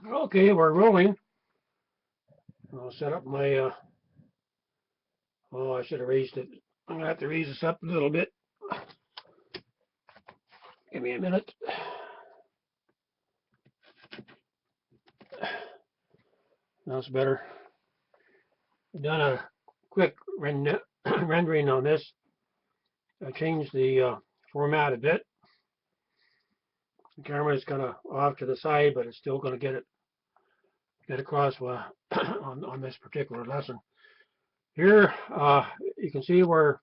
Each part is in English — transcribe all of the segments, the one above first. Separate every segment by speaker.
Speaker 1: Okay, we're rolling. I'll set up my, oh, I should have raised it. I'm going to have to raise this up a little bit. Give me a minute. That's better. I've done a quick rendering on this. I changed the format a bit. The camera is kind of off to the side, but it's still going to get across on this particular lesson. Here, you can see where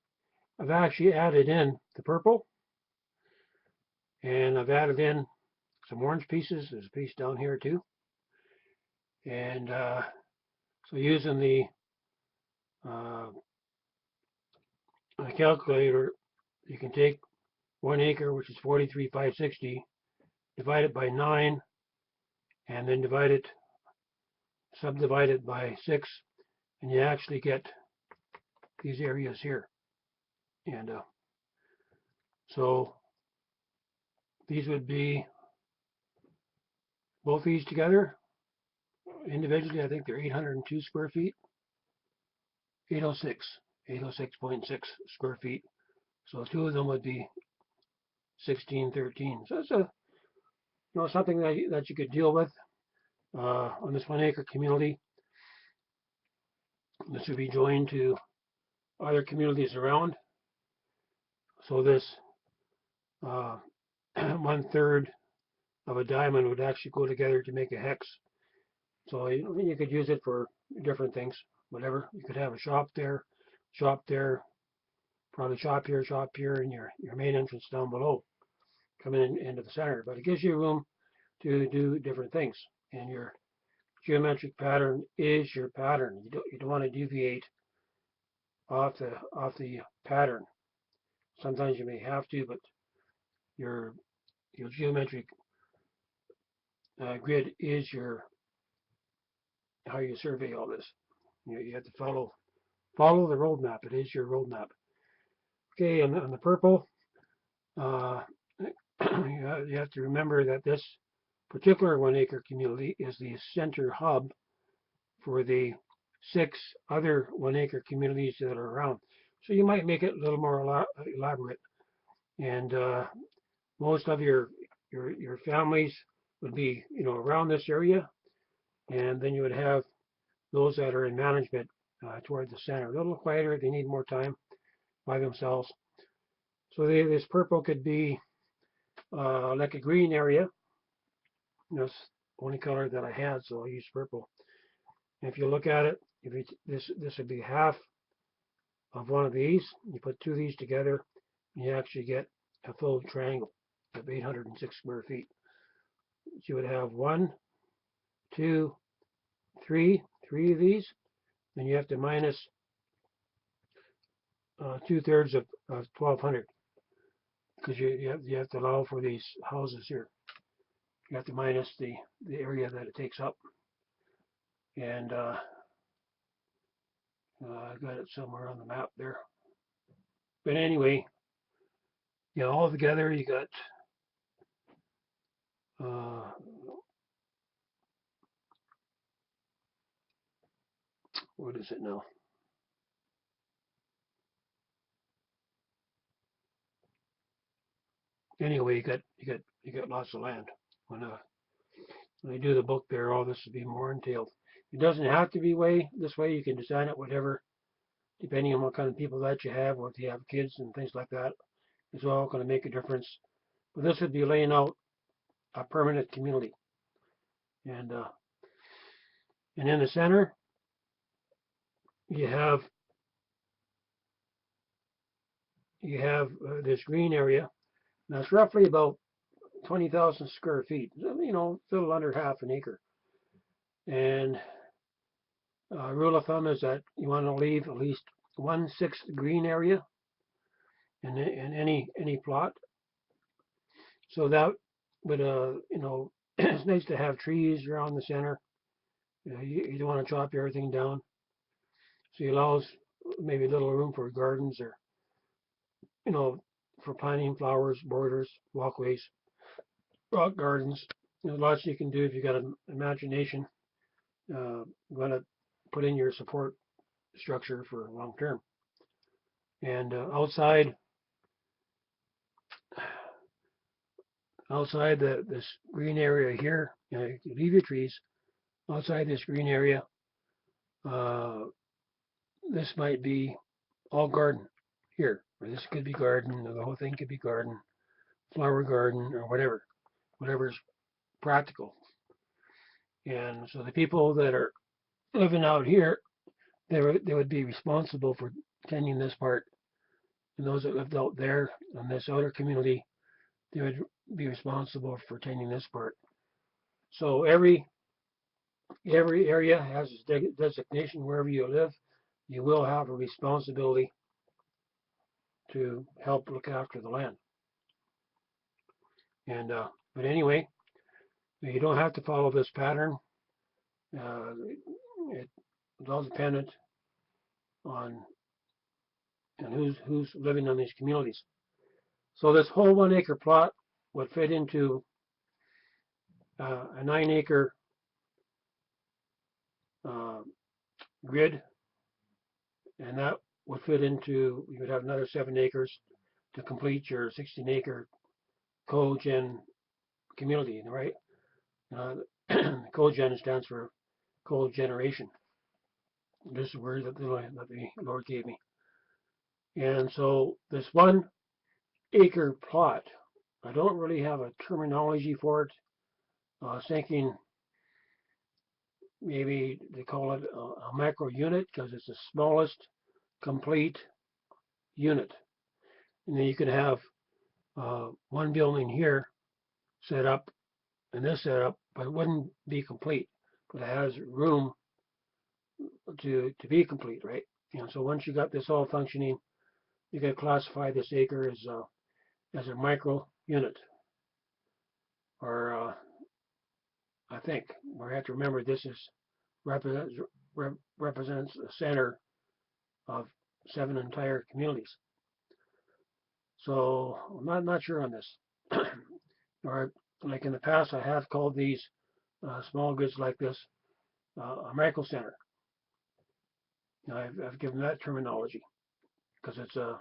Speaker 1: I've actually added in the purple, and I've added in some orange pieces. There's a piece down here too. And so using the calculator, you can take 1 acre, which is 43,560, divide it by 9, and then subdivide it by 6, and you actually get these areas here. And so these would be, both these together, individually, I think they're 802 square feet. 806, 806.6 square feet. So two of them would be 1613. So it's something that you could deal with on this 1 acre community. This would be joined to other communities around. So this 1/3 of a diamond would actually go together to make a hex. So you could use it for different things, whatever. You could have a shop there, probably shop here, and your main entrance down below, coming into the center. But it gives you room to do different things. And your geometric pattern is your pattern. You don't want to deviate off the pattern. Sometimes you may have to, but your geometric grid is how you survey all this. You have to follow the roadmap. It is your roadmap. Okay, and on the purple, you have to remember that this particular 1 acre community is the center hub for the 6 other 1 acre communities that are around. So you might make it a little more elaborate. And most of your families would be around this area, and then you would have those that are in management toward the center. A little quieter. They need more time by themselves. So this purple could be like a green area. That's the only color that I had, so I'll use purple. And if you look at it, this would be half of one of these. You put two of these together, and you actually get a full triangle of 806 square feet. So you would have 1, 2, 3 of these. Then you have to minus 2/3 of 1,200, because you have to allow for these houses here. You have to minus the area that it takes up. And I got it somewhere on the map there. But anyway, all together you got what is it now? Anyway, you got lots of land. When I do the book there, all this will be more entailed. It doesn't have to be this way. You can design it whatever, depending on what kind of people that you have, or if you have kids and things like that. It's all going to make a difference. But this would be laying out a permanent community. And in the center, you have this green area. Now it's roughly about 20,000 square feet. A little under half an acre. And rule of thumb is that you want to leave at least 1/6 green area in any plot. So that would it's nice to have trees around the center. You don't want to chop everything down. So it allows maybe a little room for gardens, or for planting flowers, borders, walkways, rock gardens, There's lots you can do if you got an imagination. Want to put in your support structure for long term. And outside this green area here, you leave your trees outside this green area. Uh, this might be all garden here, or this could be garden, or the whole thing could be garden, flower garden, or whatever's practical. And so the people that are living out here, they would be responsible for tending this part, and those that lived out there in this outer community, they would be responsible for tending this part. So every area has its designation wherever you live. You will have a responsibility to help look after the land. And but anyway, you don't have to follow this pattern. It's all dependent on and who's living on these communities. So this whole 1 acre plot would fit into a 9 acre uh, grid, and that would fit into, you would have another 7 acres to complete your 16 acre cogen community, right? Cogen stands for cogeneration. This is a word that the Lord gave me. And so this 1 acre plot, I don't really have a terminology for it. I was thinking maybe they call it a macro unit because it's the smallest complete unit. And then you could have one building here set up and this set up, but it wouldn't be complete. But it has room to be complete, right? And so once you got this all functioning, you can classify this acre as a micro unit. Or I think we have to remember this is represents the center of 7 entire communities. So I'm not sure on this. Or like in the past, I have called these small grids like this a micro center. I've given that terminology because it's the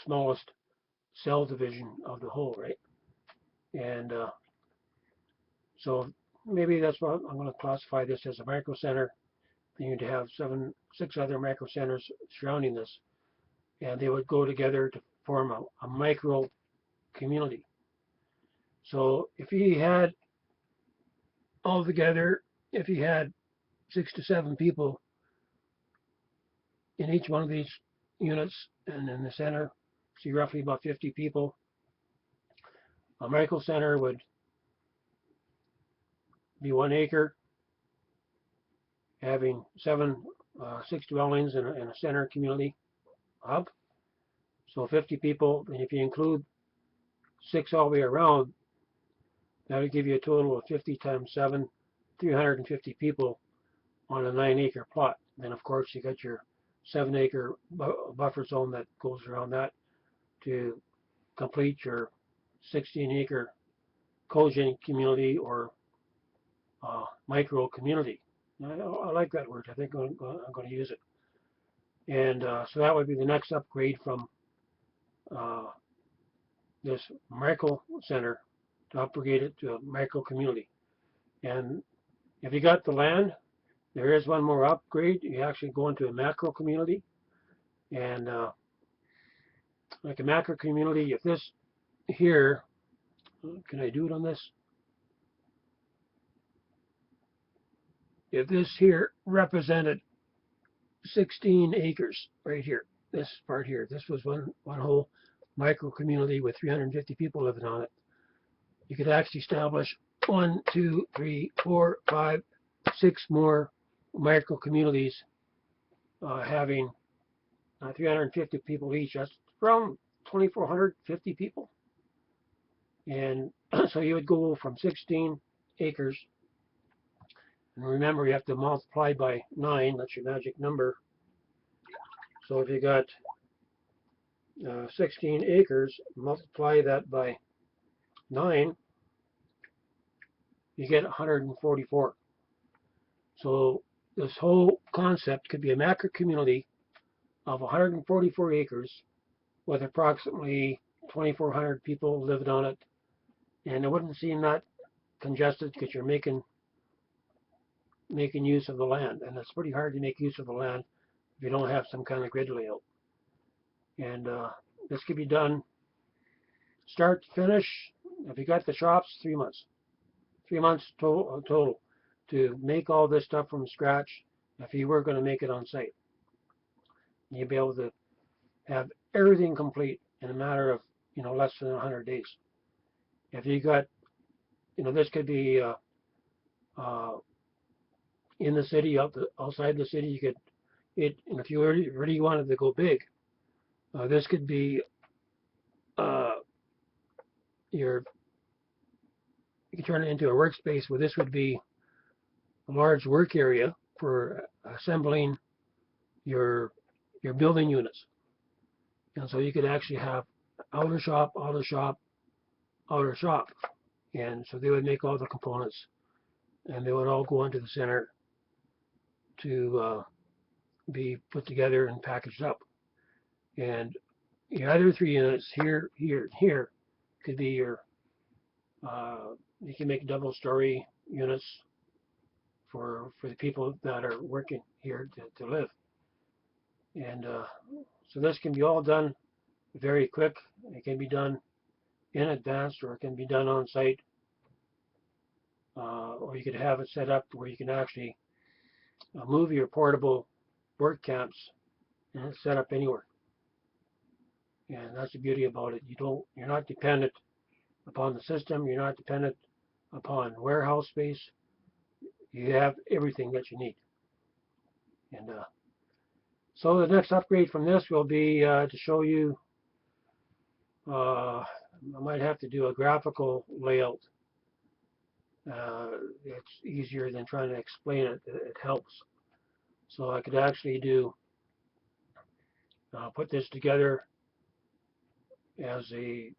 Speaker 1: smallest cell division of the whole, right? And so maybe that's what I'm going to classify this as a micro center. Then you'd have 6 other micro centers surrounding this, and they would go together to form a micro community. So if you had altogether, if you had 6 to 7 people in each one of these units, and in the center, see roughly about 50 people, a micro center would be 1 acre, having 6 dwellings in a center community hub. So 50 people, and if you include 6 all the way around, that would give you a total of 50 times 7, 350 people on a 9 acre plot. Then of course you got your 7 acre buffer zone that goes around that to complete your 16 acre cogen community or micro community. I like that word. I think I'm going to use it. And so that would be the next upgrade from this micro center to upgrade it to a micro community. And if you got the land, there is one more upgrade. You actually go into a macro community. And like a macro community, if this here, can I do it on this? If this here represented 16 acres right here, this part here, this was one whole micro community with 350 people living on it. You could actually establish 1, 2, 3, 4, 5, 6 more micro communities having 350 people each. That's around 2,450 people. And so you would go from 16 acres. And remember, you have to multiply by 9. That's your magic number. So if you got 16 acres, multiply that by 9, you get 144. So this whole concept could be a macro community of 144 acres with approximately 2,400 people living on it, and it wouldn't seem that congested because you're making use of the land, and it's pretty hard to make use of the land if you don't have some kind of grid layout. And this could be done start to finish. If you got the shops, 3 months. 3 months total to make all this stuff from scratch if you were going to make it on site. You'd be able to have everything complete in a matter of less than 100 days. If you got this could be in the city, outside the city. You could if you really wanted to go big, this could be you can turn it into a workspace where this would be a large work area for assembling your building units. And so you could actually have outer shop, outer shop, outer shop. And so they would make all the components, and they would all go into the center to be put together and packaged up. And your other 3 units here, here, here could be your you can make double-story units for the people that are working here to live. And so this can be all done very quick. It can be done in advance, or it can be done on site, or you could have it set up where you can actually move your portable work camps and it's set up anywhere. And that's the beauty about it. You're not dependent upon the system. You're not dependent upon warehouse space. You have everything that you need. And so the next upgrade from this will be to show you. I might have to do a graphical layout. It's easier than trying to explain it. It helps. So I could actually do put this together as you'd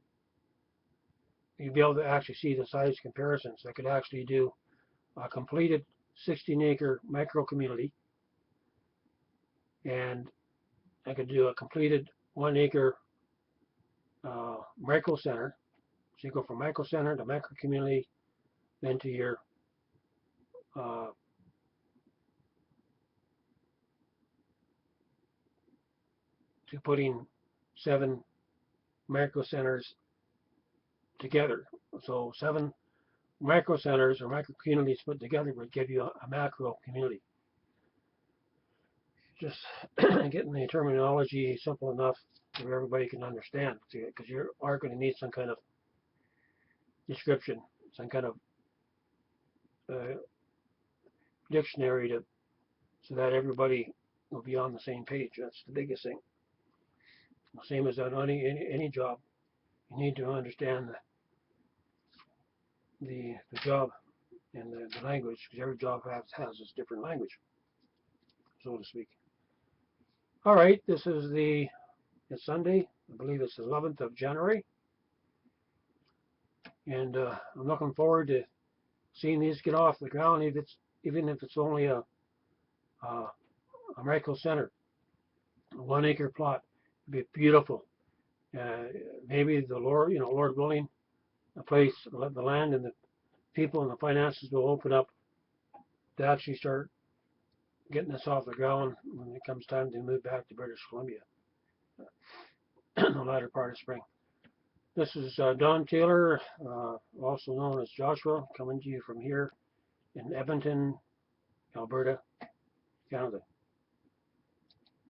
Speaker 1: be able to actually see the size comparisons. I could actually do a completed 16-acre micro community, and I could do a completed 1-acre micro center. So you go from micro center to micro community, then to your to putting 7 micro centers together. So 7 micro centers or micro communities put together would give you a macro community. Just getting the terminology simple enough where everybody can understand, because you are going to need some kind of description, some kind of dictionary so that everybody will be on the same page. That's the biggest thing. Same as on any job, you need to understand the job and the language, because every job has this different language, so to speak. All right, this is it's Sunday. I believe it's the 11th of January, and I'm looking forward to seeing these get off the ground, even if it's only a micro center, a 1-acre plot. It'd be beautiful. Maybe the Lord, Lord willing, the land and the people and the finances will open up to actually start getting this off the ground when it comes time to move back to British Columbia in the latter part of spring. This is Don Taylor, also known as Joshua, coming to you from here in Edmonton, Alberta, Canada.